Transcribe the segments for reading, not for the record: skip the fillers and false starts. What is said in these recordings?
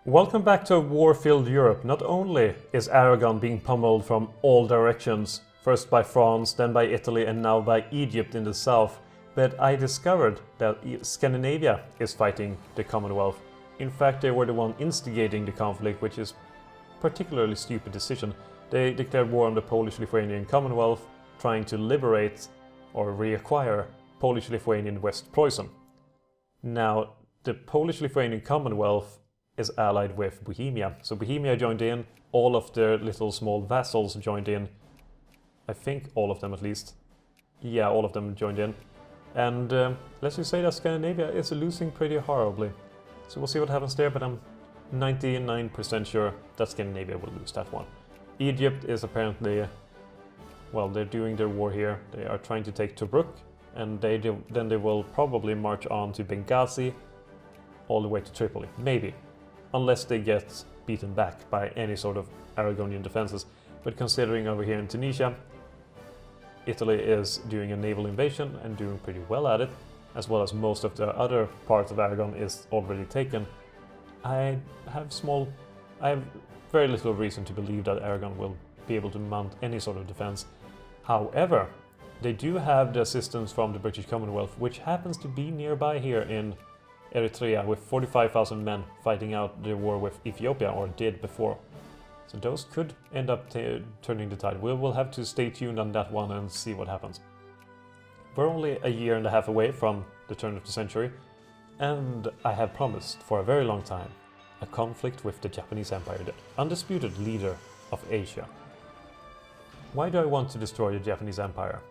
Welcome back to a war-filled Europe. Not only is Aragon being pummeled from all directions, first by France, then by Italy, and now by Egypt in the south, but I discovered that Scandinavia is fighting the Commonwealth. In fact, they were the one instigating the conflict, which is a particularly stupid decision. They declared war on the Polish-Lithuanian Commonwealth, trying to liberate or reacquire Polish-Lithuanian West Preussen. Now, the Polish-Lithuanian Commonwealth is allied with Bohemia. So Bohemia joined in, all of their little small vassals joined in. I think all of them at least. Yeah, all of them joined in. And let's just say that Scandinavia is losing pretty horribly. So we'll see what happens there, but I'm 99% sure that Scandinavia will lose that one. Egypt is apparently, well, they're doing their war here. They are trying to take Tobruk, and then they will probably march on to Benghazi, all the way to Tripoli, maybe. Unless they get beaten back by any sort of Aragonian defenses. But considering over here in Tunisia, Italy is doing a naval invasion and doing pretty well at it, as well as most of the other parts of Aragon is already taken, I have very little reason to believe that Aragon will be able to mount any sort of defense. However, they do have the assistance from the British Commonwealth, which happens to be nearby here in Eritrea, with 45,000 men fighting out the war with Ethiopia, or did before. So those could end up turning the tide. We'll have to stay tuned on that one and see what happens. We're only a year and a half away from the turn of the century, and I have promised for a very long time a conflict with the Japanese Empire, the undisputed leader of Asia. Why do I want to destroy the Japanese Empire?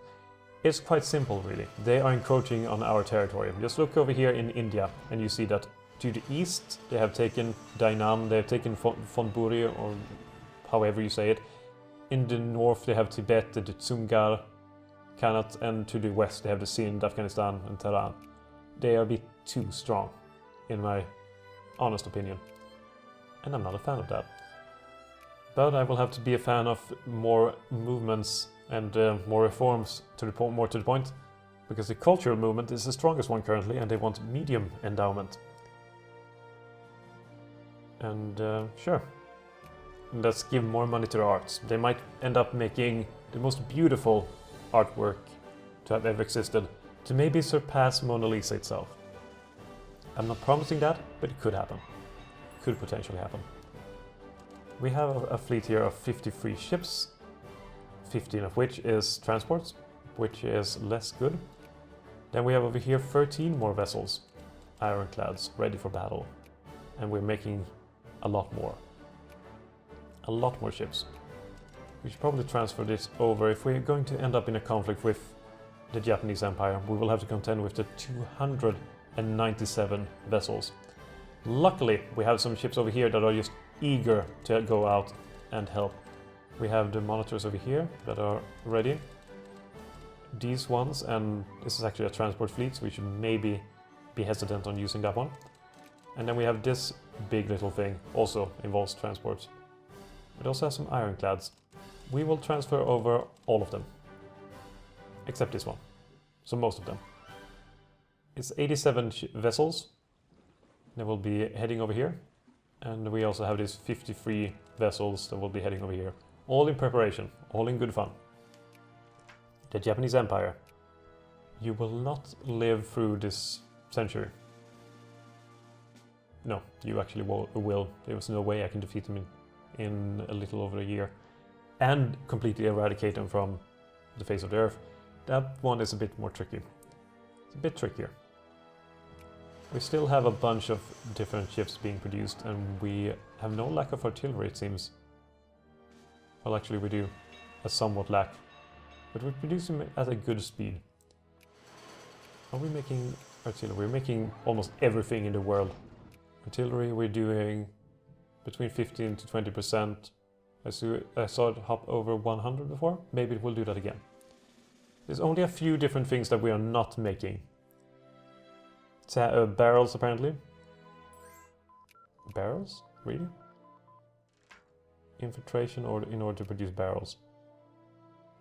It's quite simple, really. They are encroaching on our territory. Just look over here in India and you see that to the east they have taken Dainan, they have taken Phonburi, or however you say it. In the north they have Tibet, the Dzungar Khanate, and to the west they have the Sindh, Afghanistan and Tehran. They are a bit too strong, in my honest opinion. And I'm not a fan of that. But I will have to be a fan of more movements and more reforms more to the point, because the cultural movement is the strongest one currently, and they want medium endowment. And sure, let's give more money to the arts. They might end up making the most beautiful artwork to have ever existed, to maybe surpass Mona Lisa itself. I'm not promising that, but it could happen. Could potentially happen. We have a fleet here of 53 ships, 15 of which is transports, which is less good. Then we have over here 13 more vessels, ironclads, ready for battle. And we're making a lot more. A lot more ships. We should probably transfer this over. If we're going to end up in a conflict with the Japanese Empire, we will have to contend with the 297 vessels. Luckily, we have some ships over here that are just eager to go out and help. We have the monitors over here that are ready. These ones, and this is actually a transport fleet, so we should maybe be hesitant on using that one. And then we have this big little thing, also involves transports. It also has some ironclads. We will transfer over all of them, except this one, so most of them. It's 87 vessels. They will be heading over here. And we also have these 53 vessels that will be heading over here. All in preparation, all in good fun. The Japanese Empire. You will not live through this century. No, you actually will. There was no way I can defeat them in a little over a year. And completely eradicate them from the face of the earth. That one is a bit more tricky. It's a bit trickier. We still have a bunch of different ships being produced, and we have no lack of artillery, it seems. Well, actually we do, a somewhat lack, but we're producing at a good speed. Are we making artillery? We're making almost everything in the world. Artillery we're doing between 15 to 20%. I saw it hop over 100 before, maybe we'll do that again. There's only a few different things that we are not making. Barrels, apparently. Barrels? Really? Infiltration in order to produce barrels.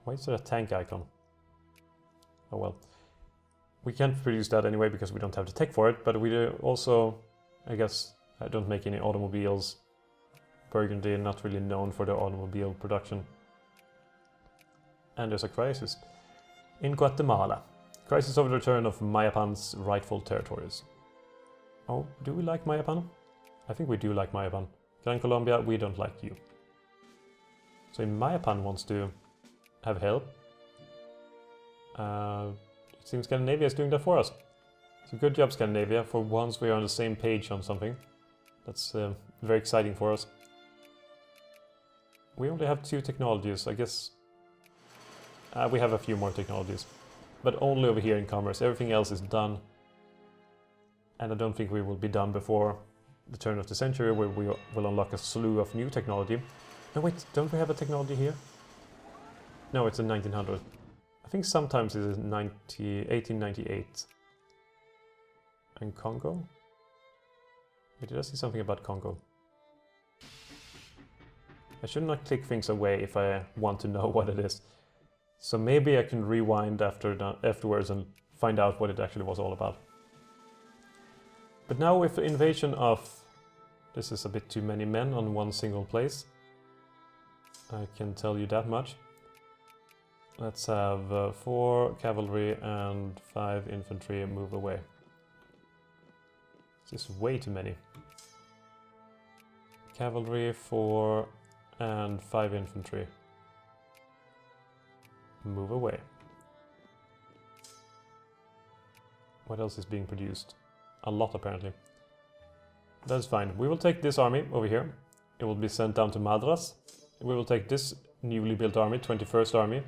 Why is there a tank icon? Oh well. We can't produce that anyway because we don't have the tech for it, but we also, I guess, I don't make any automobiles. Burgundy, not really known for their automobile production. And there's a crisis in Guatemala. Crisis over the return of Mayapan's rightful territories. Oh, do we like Mayapan? I think we do like Mayapan. Gran Colombia, we don't like you. So Mayapan wants to have help. It seems Scandinavia is doing that for us. So good job, Scandinavia. For once we are on the same page on something. That's very exciting for us. We only have 2 technologies, I guess. We have a few more technologies. But only over here in commerce. Everything else is done. And I don't think we will be done before the turn of the century, where we will unlock a slew of new technology. No wait, don't we have a technology here? No, it's in 1900. I think sometimes it is 1898. And Congo? Wait, did I see something about Congo? I should not click things away if I want to know what it is. So maybe I can rewind afterwards and find out what it actually was all about. But now with the invasion of... This is a bit too many men on one single place. I can tell you that much. Let's have 4 cavalry and 5 infantry move away. It's just way too many. Cavalry, 4 and 5 infantry. Move away. What else is being produced? A lot, apparently. That's fine. We will take this army over here. It will be sent down to Madras. We will take this newly built army, 21st Army.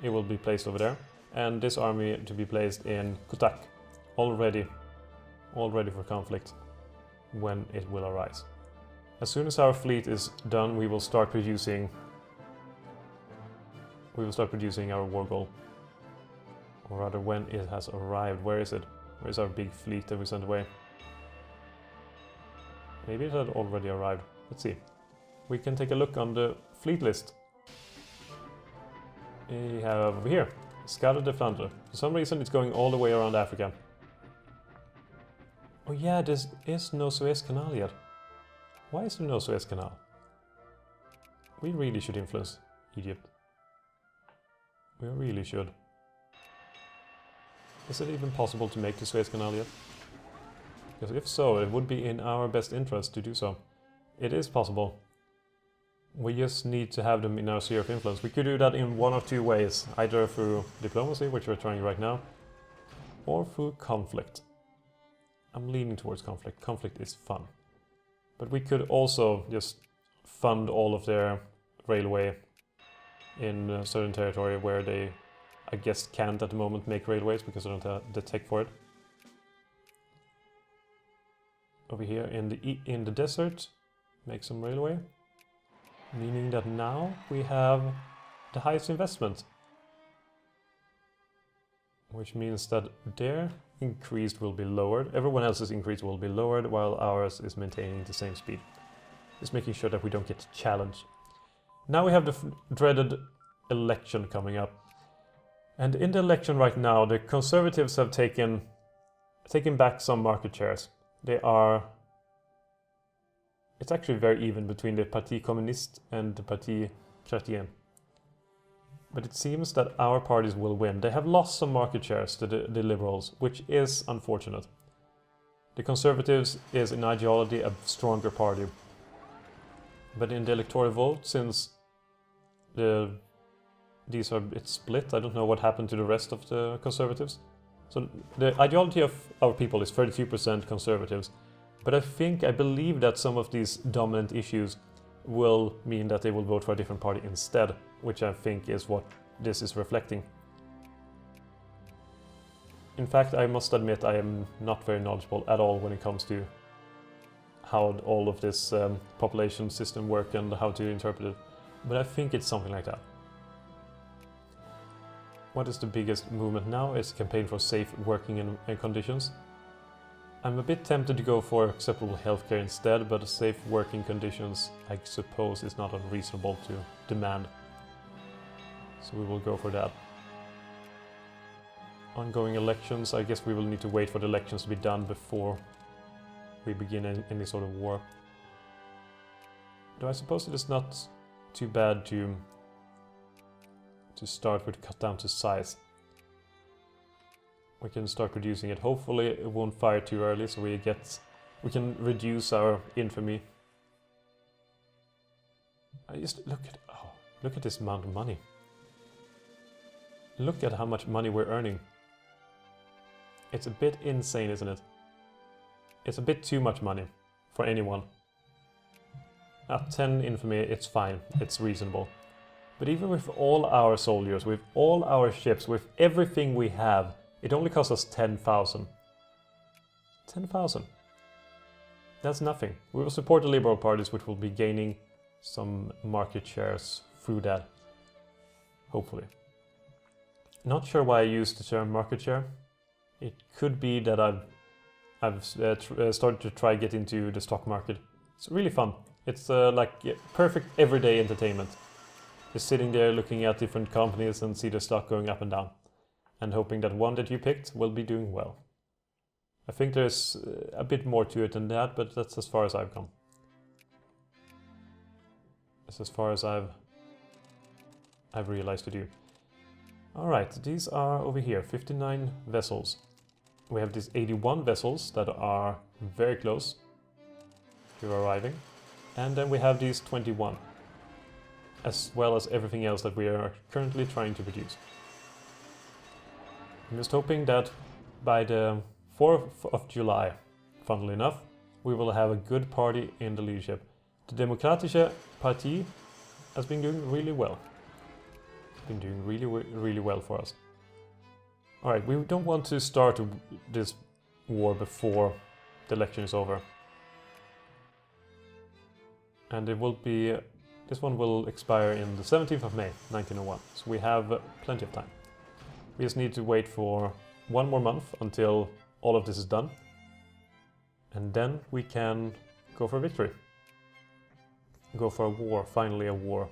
It will be placed over there. And this army to be placed in Kutak. All ready for conflict when it will arise. As soon as our fleet is done, we will start producing our war goal. Or rather, when it has arrived. Where is it? Where is our big fleet that we sent away? Maybe it had already arrived. Let's see. We can take a look on the fleet list. We have over here, Escada de Flandre. For some reason it's going all the way around Africa. Oh yeah, there is no Suez Canal yet. Why is there no Suez Canal? We really should influence Egypt. We really should. Is it even possible to make the Suez Canal yet? Because if so, it would be in our best interest to do so. It is possible. We just need to have them in our sphere of influence. We could do that in one of 2 ways. Either through diplomacy, which we're trying right now, or through conflict. I'm leaning towards conflict. Conflict is fun. But we could also just fund all of their railway in a certain territory where they, I guess, can't at the moment make railways because they don't have the tech for it. Over here in the desert, make some railway. Meaning that now we have the highest investment. Which means that their increase will be lowered. Everyone else's increase will be lowered while ours is maintaining the same speed. Just making sure that we don't get challenged. Now we have the dreaded election coming up. And in the election right now, the Conservatives have taken back some market shares. It's actually very even between the Parti Communiste and the Parti Chrétien. But it seems that our parties will win. They have lost some market shares to the Liberals, which is unfortunate. The Conservatives is in ideology a stronger party. But in the electoral vote, since these are a bit split, I don't know what happened to the rest of the Conservatives. So the ideology of our people is 32% Conservatives. But I believe that some of these dominant issues will mean that they will vote for a different party instead, which I think is what this is reflecting. In fact, I must admit I am not very knowledgeable at all when it comes to how all of this population system work and how to interpret it, but I think it's something like that. What is the biggest movement now is campaign for safe working conditions. I'm a bit tempted to go for acceptable healthcare instead, but safe working conditions, I suppose, is not unreasonable to demand. So we will go for that. Ongoing elections, I guess we will need to wait for the elections to be done before we begin any sort of war. Though I suppose it is not too bad to start with cut down to size. We can start reducing it. Hopefully it won't fire too early, so we can reduce our infamy. I just look at this amount of money. Look at how much money we're earning. It's a bit insane, isn't it? It's a bit too much money for anyone. At 10 infamy, it's fine, it's reasonable. But even with all our soldiers, with all our ships, with everything we have, it only costs us 10,000. 10,000. That's nothing. We will support the liberal parties, which will be gaining some market shares through that. Hopefully. Not sure why I used the term market share. It could be that I've started to try get into the stock market. It's really fun. It's perfect everyday entertainment. Just sitting there looking at different companies and see the stock going up and down. And hoping that one that you picked will be doing well. I think there's a bit more to it than that, but that's as far as I've gone. That's as far as I've realized to do. Alright, these are over here, 59 vessels. We have these 81 vessels that are very close to arriving. And then we have these 21. As well as everything else that we are currently trying to produce. I'm just hoping that by the 4th of July, funnily enough, we will have a good party in the leadership. The Demokratische Partie has been doing really well. It's been doing really well for us. Alright, we don't want to start this war before the election is over. And it will be... This one will expire in the 17th of May, 1901. So we have plenty of time. We just need to wait for 1 more month until all of this is done. And then we can go for victory. Go for a war, finally a war.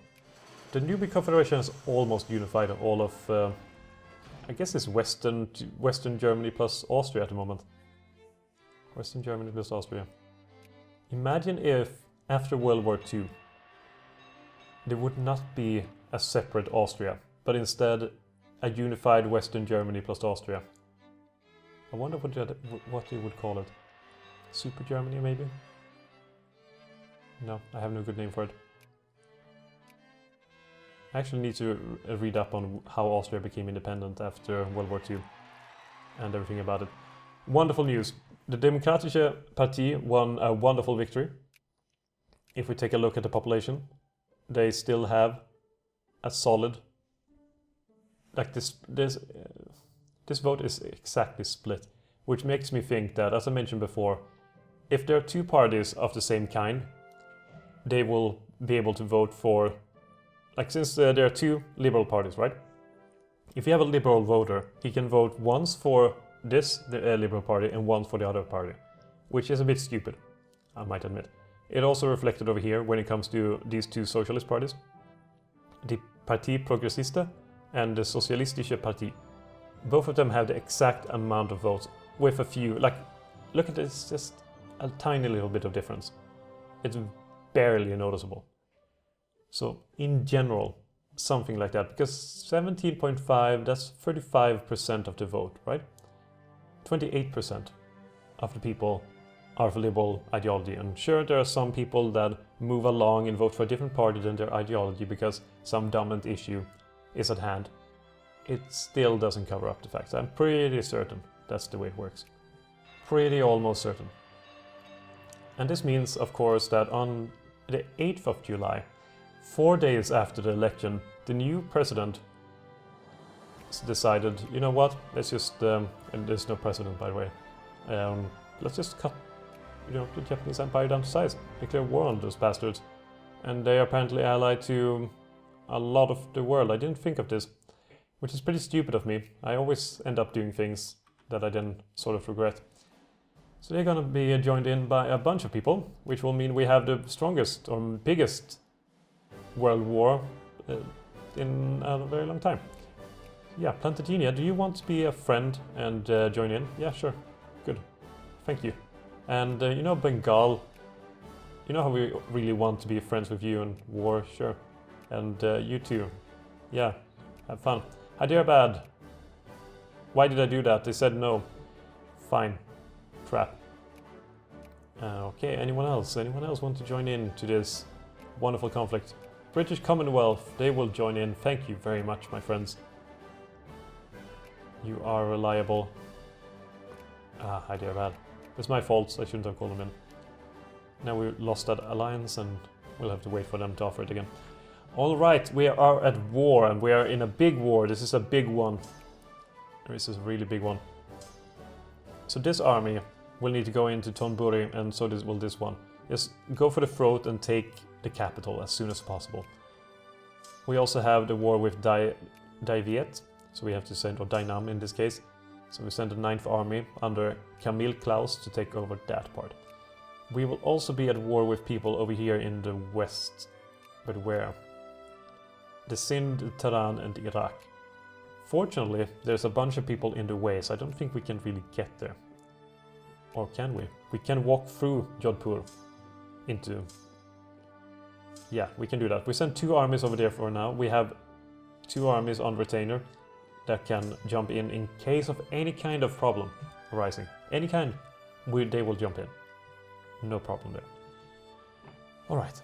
The Newbie Confederation has almost unified all of, I guess it's Western Germany plus Austria at the moment. Western Germany plus Austria. Imagine if, after World War II, there would not be a separate Austria, but instead a unified Western Germany plus Austria. I wonder what you would call it. Super Germany, maybe? No, I have no good name for it. I actually need to read up on how Austria became independent after World War II and everything about it. Wonderful news. The Demokratische Partie won a wonderful victory. If we take a look at the population, they still have a solid, like this vote is exactly split, which makes me think that, as I mentioned before, if there are two parties of the same kind, they will be able to vote for, like since there are two liberal parties, right? If you have a liberal voter, he can vote once for the liberal party and once for the other party, which is a bit stupid, I might admit. It also reflected over here when it comes to these two socialist parties. The Parti Progressista and the Socialistische Partie. Both of them have the exact amount of votes with a few, like, look at this, just a tiny little bit of difference. It's barely noticeable. So in general, something like that, because 17.5, that's 35% of the vote, right? 28% of the people are for liberal ideology. And sure, there are some people that move along and vote for a different party than their ideology because some dominant issue is at hand. It still doesn't cover up the facts. I'm pretty certain that's the way it works. Pretty almost certain. And this means, of course, that on the 8th of July, 4 days after the election, the new president decided, you know what, let's just, and there's no president by the way, let's just cut the Japanese empire down to size, declare war on those bastards. And they are apparently allied to a lot of the world. I didn't think of this, which is pretty stupid of me. I always end up doing things that I then sort of regret. So they're gonna be joined in by a bunch of people, which will mean we have the strongest or biggest world war in a very long time. Yeah, Plantaginia, do you want to be a friend and join in? Yeah, sure. Good. Thank you. And you know, Bengal, you know how we really want to be friends with you in war, sure. And you too. Yeah, have fun. Hyderabad. Why did I do that? They said no. Fine. Crap. Okay, anyone else? Anyone else want to join in to this wonderful conflict? British Commonwealth, they will join in. Thank you very much, my friends. You are reliable. Ah, Hyderabad. It's my fault, I shouldn't have called them in. Now we lost that alliance and we'll have to wait for them to offer it again. Alright, we are at war and we are in a big war. This is a big one. This is a really big one. So this army will need to go into Tonburi and so will this one. Just go for the throat and take the capital as soon as possible. We also have the war with Diviet, so we have to send, or Dynam in this case. So we send the 9th Army under Camille Klaus to take over that part. We will also be at war with people over here in the west. But where? The Sindh, Tehran and Iraq. Fortunately, there's a bunch of people in the way, so I don't think we can really get there. Or can we? We can walk through Jodhpur into... Yeah, we can do that. We sent 2 armies over there for now. We have 2 armies on retainer that can jump in case of any kind of problem arising. Any kind, they will jump in. No problem there. Alright.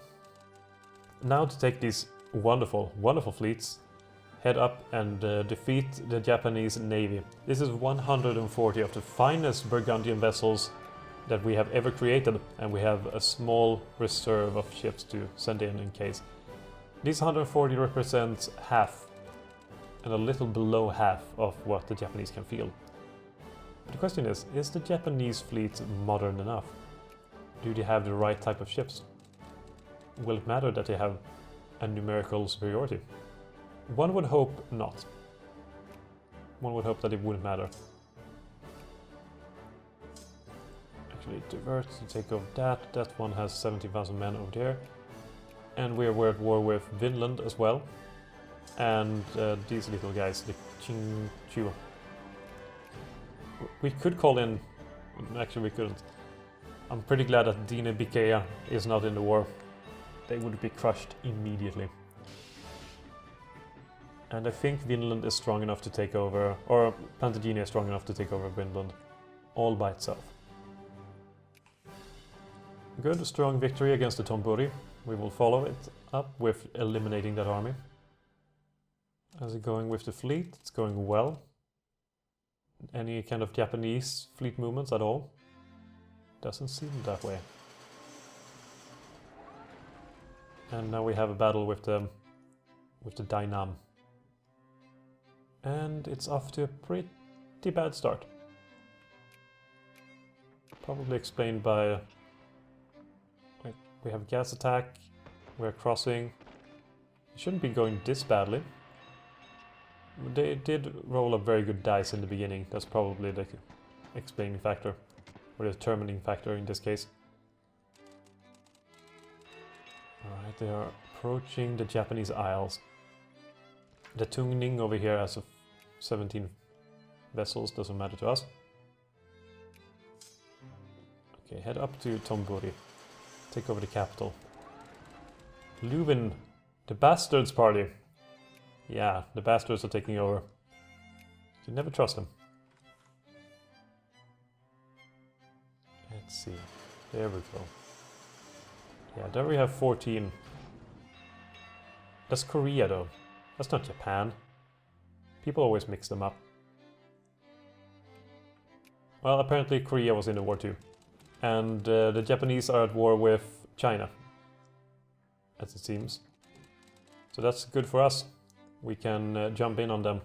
Now to take these wonderful, wonderful fleets, head up and defeat the Japanese navy. This is 140 of the finest Burgundian vessels that we have ever created, and we have a small reserve of ships to send in case. These 140 represents half, and a little below half of what the Japanese can field. But the question is the Japanese fleet modern enough? Do they have the right type of ships? Will it matter that they have a numerical superiority? One would hope not. One would hope that it wouldn't matter. Actually, divert to take over that. That one has 70,000 men over there. And we're at war with Vinland as well. And these little guys, the Qingqiu. We could call in... Actually, we couldn't. I'm pretty glad that Dine Bikea is not in the war. They would be crushed immediately. And I think Vinland is strong enough to take over, or Plantagenet is strong enough to take over Vinland all by itself. Good, strong victory against the Tonburi. We will follow it up with eliminating that army. How's it going with the fleet? It's going well. Any kind of Japanese fleet movements at all? Doesn't seem that way. And now we have a battle with the Dynam. And it's off to a pretty bad start. Probably explained by... Wait, we have gas attack, we're crossing. It shouldn't be going this badly. They did roll a very good dice in the beginning. That's probably the explaining factor, or the determining factor in this case. Alright, they are approaching the Japanese Isles. The Tungning over here has 17 vessels, doesn't matter to us. Okay, head up to Tonburi. Take over the capital. Leuven, the Bastards Party. Yeah, the bastards are taking over. You can never trust them. Let's see. There we go. Yeah, there we have 14. That's Korea though. That's not Japan. People always mix them up. Well, apparently Korea was in the war too. And the Japanese are at war with China, as it seems. So that's good for us. We can jump in on them.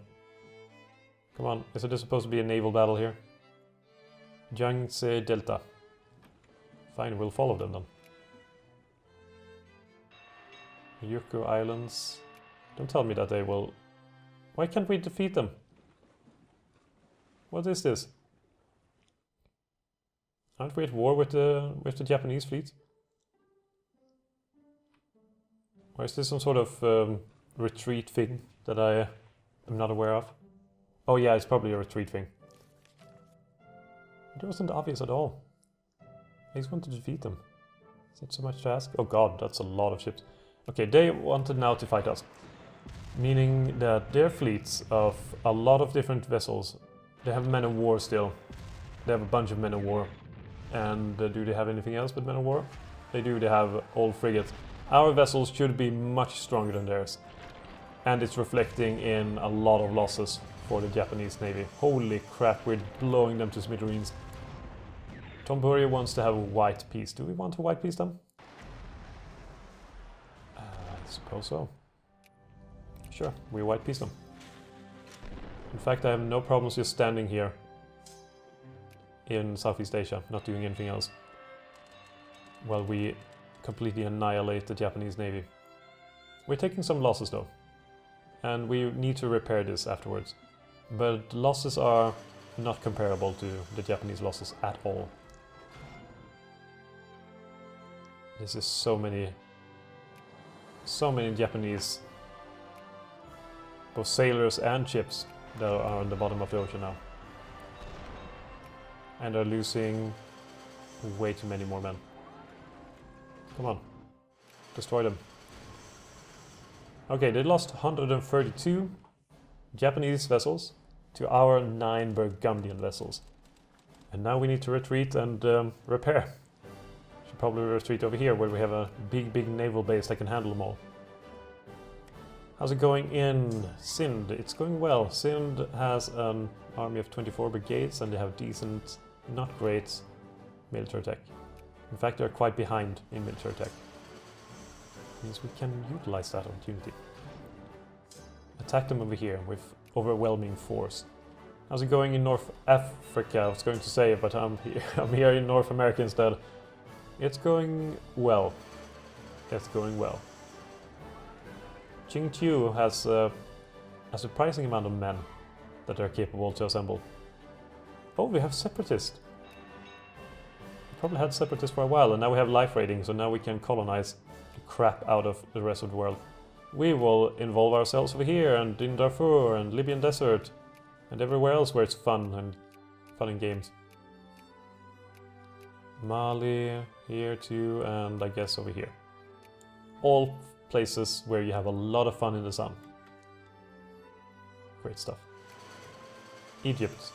Come on, is it supposed to be a naval battle here? Yangtze Delta. Fine, we'll follow them then. Ryukyu Islands. Don't tell me that they will... Why can't we defeat them? What is this? Aren't we at war with the Japanese fleet? Or is this some sort of retreat thing that I am not aware of? Oh yeah, it's probably a retreat thing. It wasn't obvious at all. I just want to defeat them. Is that so much to ask? Oh god, that's a lot of ships. Okay, they wanted now to fight us. Meaning that their fleets of a lot of different vessels, they have men of war still. They have a bunch of men of war. And do they have anything else but men of war? They do, they have old frigates. Our vessels should be much stronger than theirs. And it's reflecting in a lot of losses for the Japanese Navy. Holy crap, we're blowing them to smithereens. Tomburi wants to have a white peace. Do we want a white peace then? I suppose so. Sure, we white peace them. In fact, I have no problems just standing here in Southeast Asia, not doing anything else, while we completely annihilate the Japanese Navy. We're taking some losses though, and we need to repair this afterwards. But losses are not comparable to the Japanese losses at all. This is so many Japanese, both sailors and ships, that are on the bottom of the ocean now. And are losing way too many more men. Come on, destroy them. Okay, they lost 132 Japanese vessels to our 9 Burgundian vessels. And now we need to retreat and repair. Should probably retreat over here where we have a big naval base that can handle them all. How's it going in Sind? It's going well. Sind has an army of 24 brigades and they have decent, not great, military tech. In fact, they're quite behind in military tech. Means we can utilize that opportunity. Attack them over here with overwhelming force. How's it going in North Africa? I was going to say, but I'm here in North America instead. It's going well. It's going well. Qingqiu has a surprising amount of men that are capable to assemble. Oh, we have separatists. We probably had separatists for a while, and now we have life raiding, so now we can colonize the crap out of the rest of the world. We will involve ourselves over here, and in Darfur, and Libyan Desert, and everywhere else where it's fun and games. Mali, here too, and I guess over here. All places where you have a lot of fun in the sun. Great stuff. Egypt.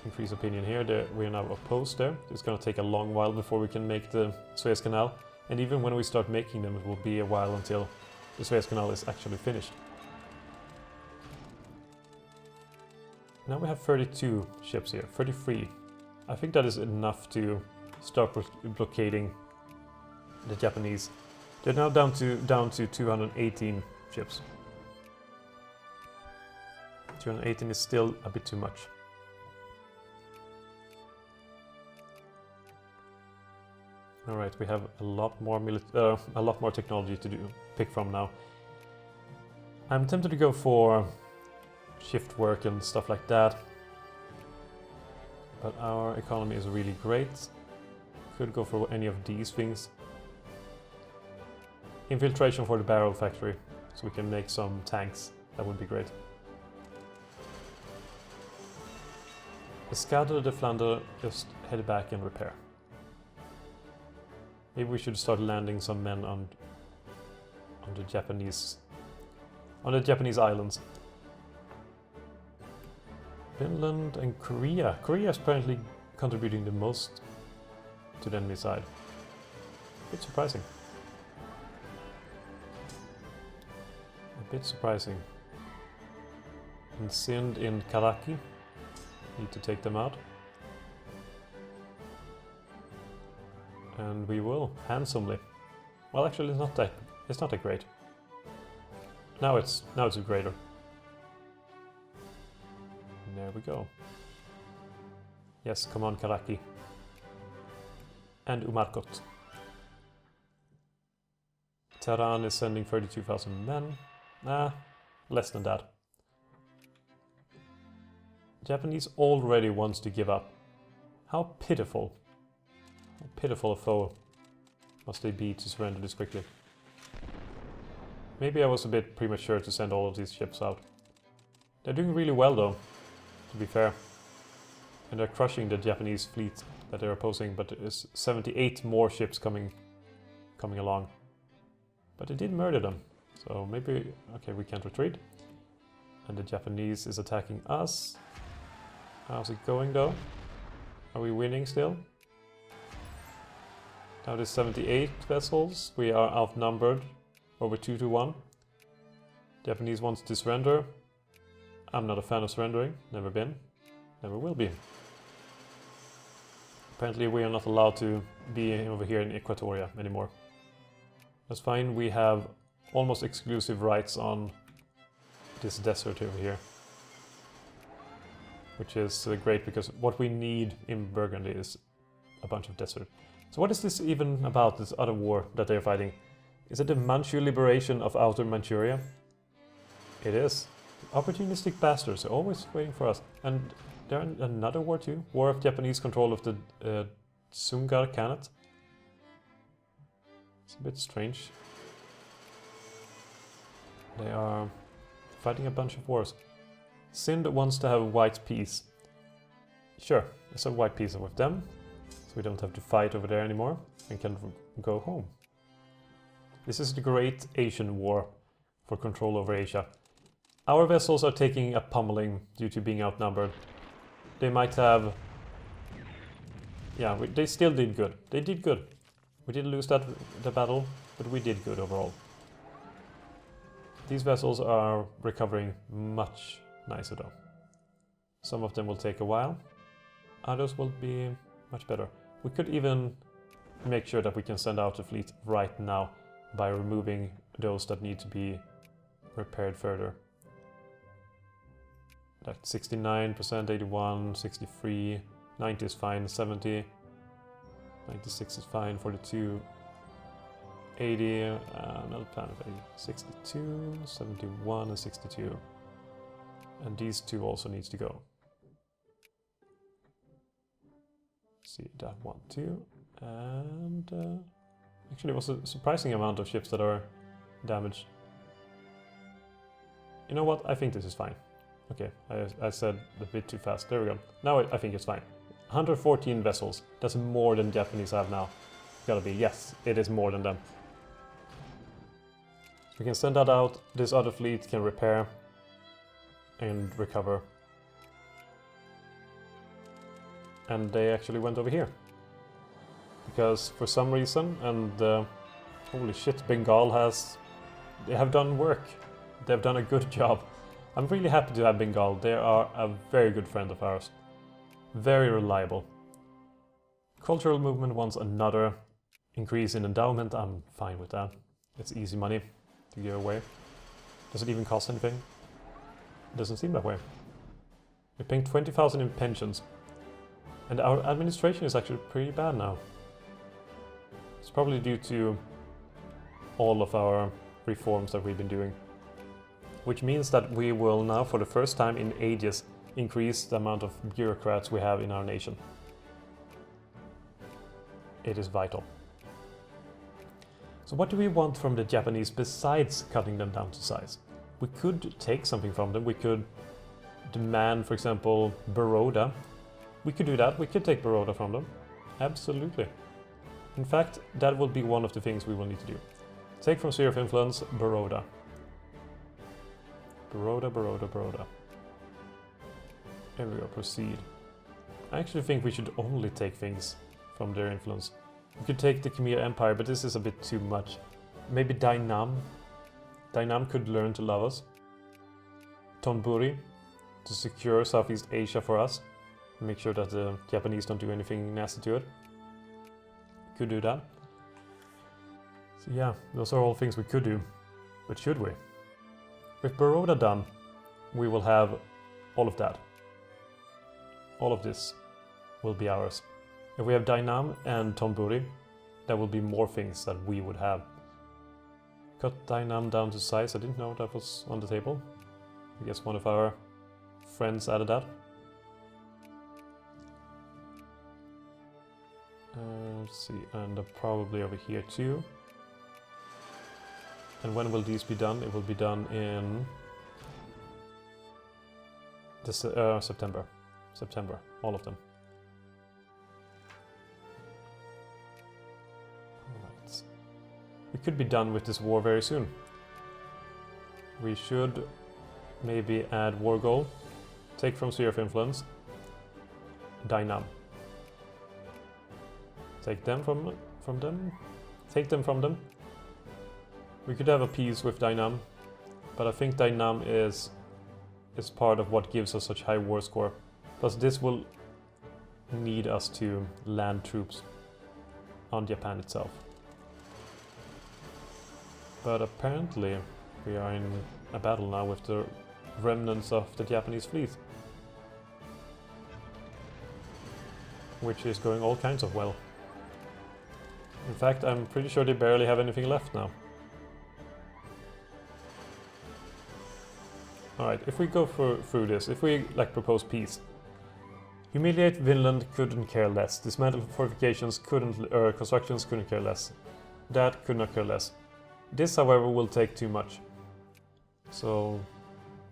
Increase opinion here. We're now opposed there. It's going to take a long while before we can make the Suez Canal. And even when we start making them, it will be a while until the Suez Canal is actually finished. Now we have 32 ships here. 33. I think that is enough to start blockading the Japanese. They're now down to 218 ships. 218 is still a bit too much. All right, we have a lot more technology to pick from now. I'm tempted to go for shift work and stuff like that, but our economy is really great. Could go for any of these things. Infiltration for the barrel factory, so we can make some tanks. That would be great. Escadre de Flandre, just head back and repair. Maybe we should start landing some men on the Japanese islands. Finland and Korea. Korea is apparently contributing the most to the enemy side. A bit surprising. A bit surprising. And Sind in Karaki. Need to take them out. And we will, handsomely. Well, actually, it's not that great. Now it's greater. And there we go. Yes, come on, Karaki. And Umarkot. Tehran is sending 32,000 men. Nah, less than that. Japanese already wants to give up. How pitiful. How pitiful a foe must they be to surrender this quickly. Maybe I was a bit premature to send all of these ships out. They're doing really well though, to be fair. And they're crushing the Japanese fleet that they're opposing, but there's 78 more ships coming along. But they did murder them, so maybe... Okay, we can't retreat. And the Japanese is attacking us. How's it going though? Are we winning still? Now there's 78 vessels. We are outnumbered over 2 to 1. Japanese wants to surrender. I'm not a fan of surrendering. Never been. Never will be. Apparently we are not allowed to be over here in Equatoria anymore. That's fine. We have almost exclusive rights on this desert over here. Which is great, because what we need in Burgundy is a bunch of desert. So what is this even about, this other war that they're fighting? Is it the Manchu liberation of Outer Manchuria? It is. Opportunistic bastards are always waiting for us. And there's another war too. War of Japanese control of the Sungar Khanate. It's a bit strange. They are fighting a bunch of wars. Sind wants to have white peace. Sure, let's have white peace with them. So we don't have to fight over there anymore and can go home. This is the Great Asian War for control over Asia. Our vessels are taking a pummeling due to being outnumbered. They might have... Yeah, they still did good. They did good. We did lose the battle, but we did good overall. These vessels are recovering much nicer though. Some of them will take a while. Others will be much better. We could even make sure that we can send out the fleet right now by removing those that need to be repaired further. That's 69%, 81, 63, 90 is fine, 70, 96 is fine, 42, 80, another plan of 80, 62, 71 and 62. And these two also needs to go. See, that one too. And actually it was a surprising amount of ships that are damaged. You know what? I think this is fine. Okay, I said a bit too fast. There we go. Now I think it's fine. 114 vessels. That's more than Japanese have now. Gotta be. Yes, it is more than them. We can send that out. This other fleet can repair and recover. And they actually went over here. Because for some reason, and holy shit, Bengal they have done work. They've done a good job. I'm really happy to have Bengal. They are a very good friend of ours. Very reliable. Cultural movement wants another increase in endowment. I'm fine with that. It's easy money to give away. Does it even cost anything? It doesn't seem that way. We're paying 20,000 in pensions. And our administration is actually pretty bad now. It's probably due to all of our reforms that we've been doing. Which means that we will now, for the first time in ages, increase the amount of bureaucrats we have in our nation. It is vital. So what do we want from the Japanese besides cutting them down to size? We could take something from them. We could demand, for example, Baroda. We could do that. We could take Baroda from them. Absolutely. In fact, that will be one of the things we will need to do. Take from sphere of influence, Baroda. Baroda. Here we go, proceed. I actually think we should only take things from their influence. We could take the Khmer Empire, but this is a bit too much. Maybe Dainam. Dainam could learn to love us. Tonburi, to secure Southeast Asia for us. Make sure that the Japanese don't do anything nasty to it. Could do that. So yeah, those are all things we could do. But should we? With Baroda done, we will have all of that. All of this will be ours. If we have Dainam and Tonburi, there will be more things that we would have. Cut Dainam down to size. I didn't know that was on the table. I guess one of our friends added that. Let's see, and probably over here too. And when will these be done? It will be done in this, September. September, all of them. could be done with this war very soon. We should maybe add war goal, take from sphere of influence, Dynam. Take them from them, take them from them. We could have a peace with Dynam, but I think Dynam is part of what gives us such high war score. Plus this will need us to land troops on Japan itself. But apparently we are in a battle now with the remnants of the Japanese fleet, which is going all kinds of well. In fact, I'm pretty sure they barely have anything left now. Alright, if we go through this, if we propose peace. Humiliate Vinland couldn't care less. Dismantle fortifications constructions couldn't care less. That could not care less. This, however, will take too much. So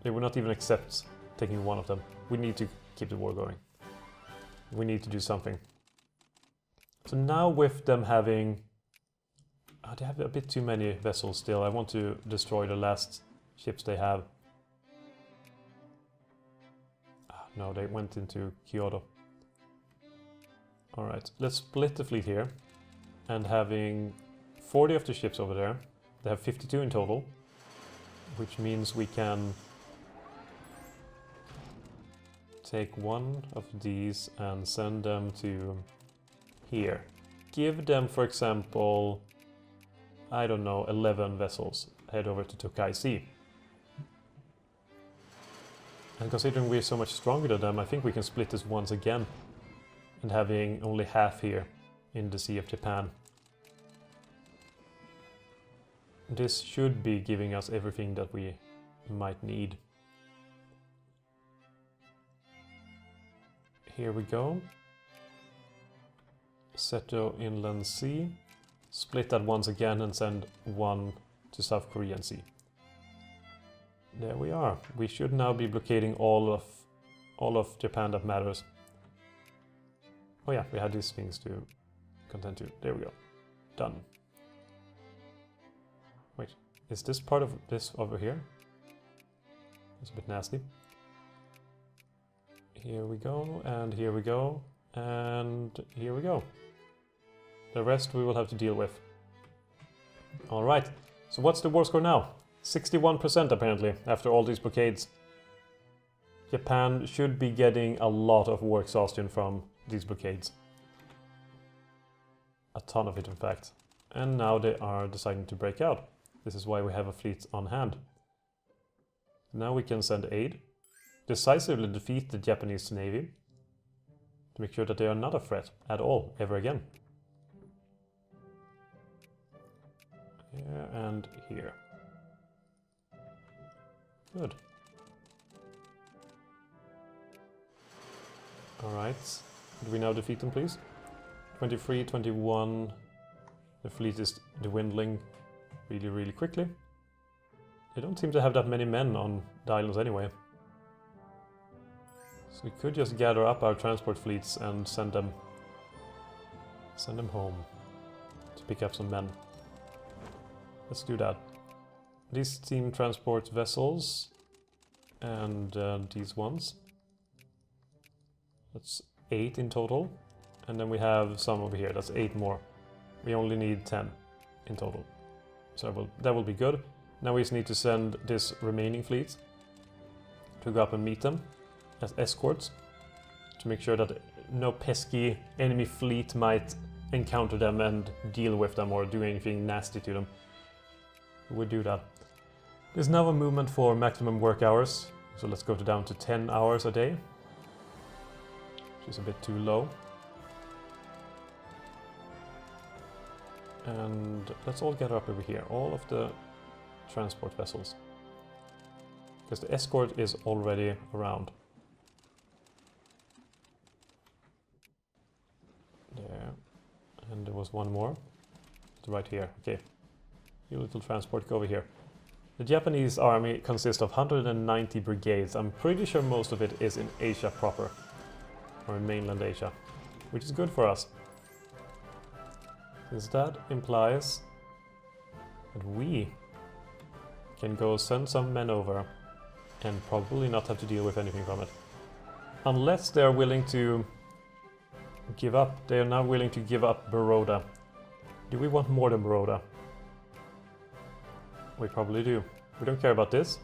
they will not even accept taking one of them. We need to keep the war going. We need to do something. So now with them having... they have a bit too many vessels still. I want to destroy the last ships they have. No, they went into Kyoto. Alright, let's split the fleet here. And having 40 of the ships over there. They have 52 in total. Which means we can take one of these and send them to here. Give them, for example, I don't know, 11 vessels. Head over to Tokai Sea. And considering we're so much stronger than them, I think we can split this once again. And having only half here in the Sea of Japan. This should be giving us everything that we might need. Here we go. Seto Inland Sea. Split that once again and send one to South Korean Sea. There we are. We should now be blockading all of Japan that matters. Oh yeah, we had these things to contend to. There we go. Done. Wait, is this part of this over here? It's a bit nasty. Here we go, and here we go, and here we go. The rest we will have to deal with. Alright, so what's the war score now? 61% apparently, after all these blockades. Japan should be getting a lot of war exhaustion from these blockades. A ton of it, in fact. And now they are deciding to break out. This is why we have a fleet on hand. Now we can send aid. Decisively defeat the Japanese Navy. To make sure that they are not a threat at all, ever again. Here and here. Good. Alright. Could we now defeat them, please? 23, 21. The fleet is dwindling really, really quickly. They don't seem to have that many men on the islands anyway. So we could just gather up our transport fleets and send them home to pick up some men. Let's do that. These team transport vessels and these ones. That's 8 in total. And then we have some over here. That's 8 more. We only need 10 in total. So that will be good. Now we just need to send this remaining fleet to go up and meet them as escorts to make sure that no pesky enemy fleet might encounter them and deal with them or do anything nasty to them. We would do that. There's now a movement for maximum work hours, so let's go down to 10 hours a day, which is a bit too low. And let's all gather up over here, all of the transport vessels, because the escort is already around. There, and there was one more. It's right here. Okay, you little transport, go over here. The Japanese army consists of 190 brigades. I'm pretty sure most of it is in Asia proper, or in mainland Asia, which is good for us, since that implies And we can go send some men over and probably not have to deal with anything from it. Unless they're willing to give up. They are now willing to give up Baroda. Do we want more than Baroda? We probably do. We don't care about this.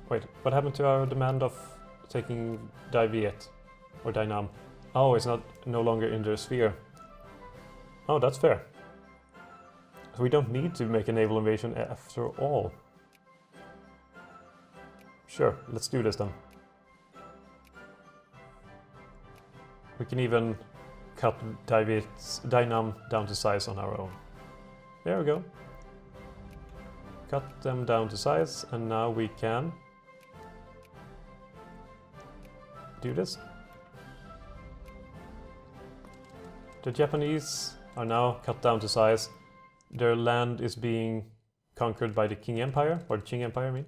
Wait, what happened to our demand of taking Diviet or Dynam? Oh, it's no longer in their sphere. Oh, that's fair. So we don't need to make a naval invasion after all. Sure, let's do this then. We can even cut Dynam down to size on our own. There we go. Cut them down to size, and now we can do this. The Japanese are now cut down to size. Their land is being conquered by the Qing Empire, or the Qing Empire, I mean.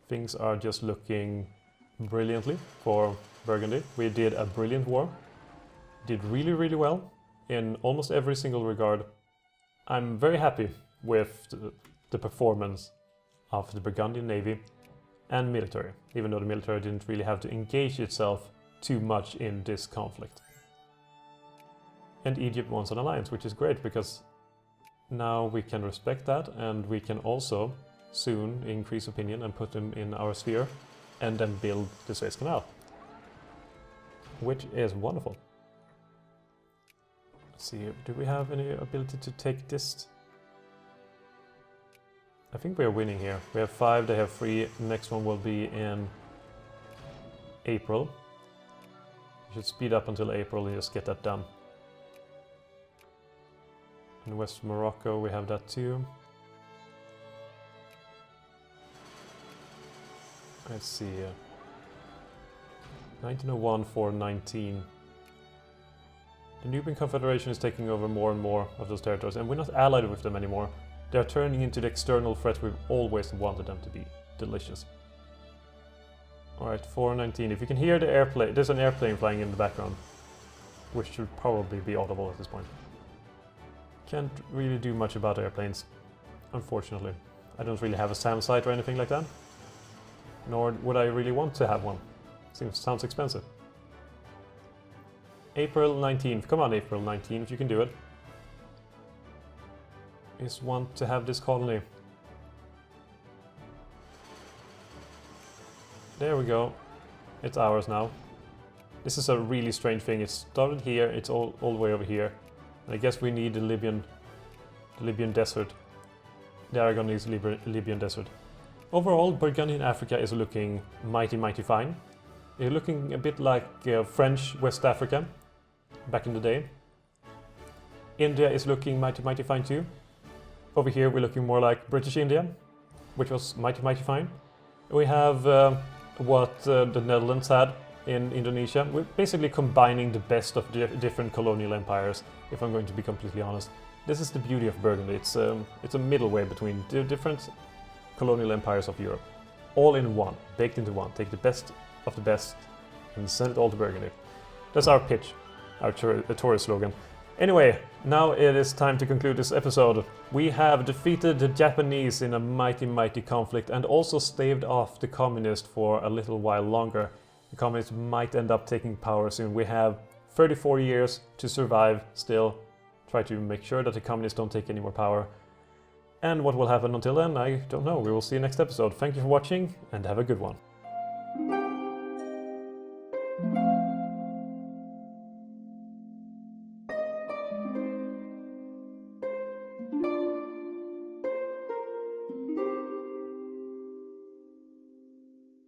Things are just looking brilliantly for Burgundy. We did a brilliant war. Did really, really well in almost every single regard. I'm very happy with the performance of the Burgundian navy and military, even though the military didn't really have to engage itself too much in this conflict. And Egypt wants an alliance, which is great because now we can respect that, and we can also soon increase opinion and put them in our sphere and then build the Suez Canal, which is wonderful. Let's see, do we have any ability to take this? I think we are winning here. We have 5, they have 3. The next one will be in April. We should speed up until April and just get that done. In West Morocco we have that too. Let's see. 1901 for 19. The Nubian Confederation is taking over more and more of those territories, and we're not allied with them anymore. They're turning into the external threat we've always wanted them to be. Delicious. Alright, 419. If you can hear the airplane, there's an airplane flying in the background, which should probably be audible at this point. Can't really do much about airplanes, unfortunately. I don't really have a SAM site or anything like that. Nor would I really want to have one. Sounds expensive. April 19th. Come on, April 19th, you can do it. Just want to have this colony. There we go. It's ours now. This is a really strange thing. It started here, it's all the way over here. And I guess we need the Libyan desert. The Aragonese Libyan desert. Overall, Burgundian Africa is looking mighty, mighty fine. It's looking a bit like French West Africa back in the day. India is looking mighty, mighty fine too. Over here we're looking more like British India, which was mighty, mighty fine. We have what the Netherlands had in Indonesia. We're basically combining the best of different colonial empires, if I'm going to be completely honest. This is the beauty of Burgundy. It's a middle way between the different colonial empires of Europe. All in one, baked into one. Take the best of the best and send it all to Burgundy. That's our pitch, our Tory slogan. Anyway, now it is time to conclude this episode. We have defeated the Japanese in a mighty, mighty conflict and also staved off the communists for a little while longer. The communists might end up taking power soon. We have 34 years to survive still. Try to make sure that the communists don't take any more power. And what will happen until then, I don't know. We will see you next episode. Thank you for watching and have a good one.